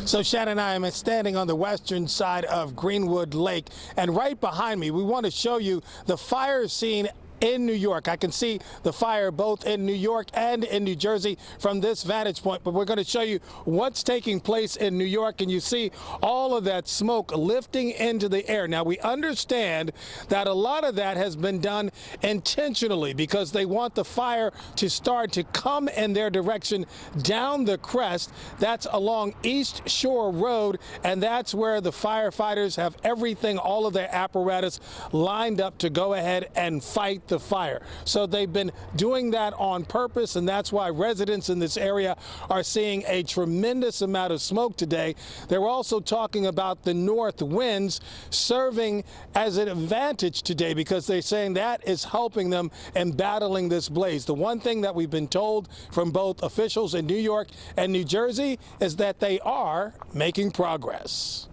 So Shannon, I am standing on the western side of Greenwood Lake, and right behind me, we want to show you the fire scene in New York. I can see the fire both in New York and in New Jersey from this vantage point, but we're going to show you what's taking place in New York, and you see all of that smoke lifting into the air. Now, we understand that a lot of that has been done intentionally because they want the fire to start to come in their direction down the crest. That's along East Shore Road, and that's where the firefighters have everything, all of their apparatus lined up to go ahead and fight the fire. So they've been doing that on purpose, and that's why residents in this area are seeing a tremendous amount of smoke today. They're also talking about the north winds serving as an advantage today because they're saying that is helping them in battling this blaze. The one thing that we've been told from both officials in New York and New Jersey is that they are making progress.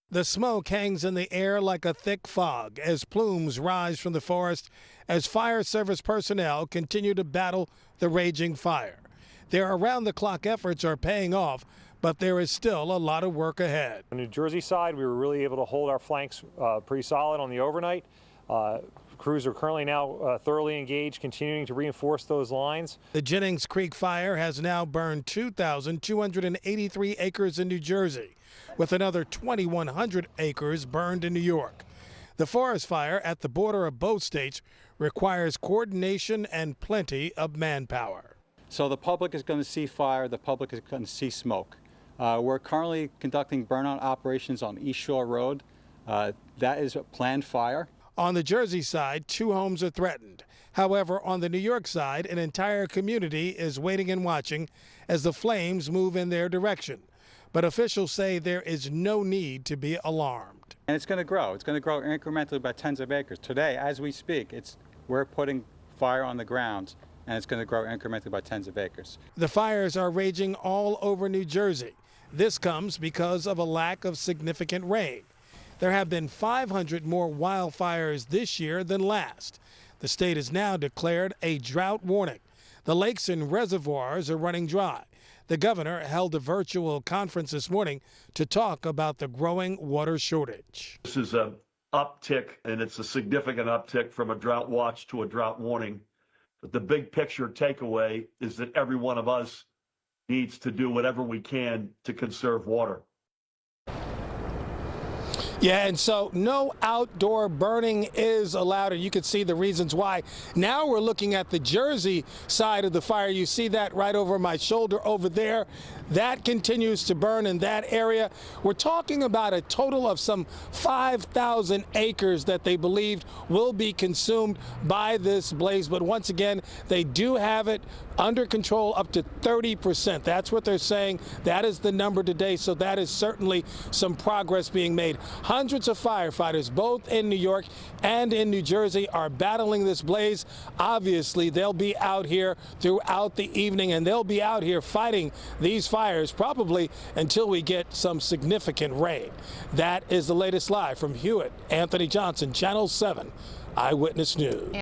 The smoke hangs in the air like a thick fog as plumes rise from the forest as fire service personnel continue to battle the raging fire. Their around-the-clock efforts are paying off, but there is still a lot of work ahead. On the New Jersey side, we were really able to hold our flanks pretty solid on the overnight. Crews are currently now thoroughly engaged, continuing to reinforce those lines. The Jennings Creek fire has now burned 2,283 acres in New Jersey, with another 2,100 acres burned in New York. The forest fire at the border of both states requires coordination and plenty of manpower. So the public is going to see fire, the public is going to see smoke. We're currently conducting burnout operations on East Shore Road. That is a planned fire. On the Jersey side, 2 homes are threatened. However, on the New York side, an entire community is waiting and watching as the flames move in their direction. But officials say there is no need to be alarmed. And it's going to grow. It's going to grow incrementally by tens of acres. Today, as we speak, we're putting fire on the ground, and it's going to grow incrementally by tens of acres. The fires are raging all over New Jersey. This comes because of a lack of significant rain. There have been 500 more wildfires this year than last. The state has now declared a drought warning. The lakes and reservoirs are running dry. The governor held a virtual conference this morning to talk about the growing water shortage. This is an uptick, and it's a significant uptick from a drought watch to a drought warning. But the big picture takeaway is that every one of us needs to do whatever we can to conserve water. Yeah, and so no outdoor burning is allowed, and you can see the reasons why. Now we're looking at the Jersey side of the fire. You see that right over my shoulder over there. That continues to burn in that area. We're talking about a total of some 5,000 acres that they believed will be consumed by this blaze. But once again, they do have it under control up to 30%. That's what they're saying. That is the number today. So that is certainly some progress being made. Hundreds of firefighters, both in New York and in New Jersey, are battling this blaze. Obviously, they'll be out here throughout the evening, and they'll be out here fighting these fires probably until we get some significant rain. That is the latest live from Hewitt. Anthony Johnson, Channel 7 Eyewitness News.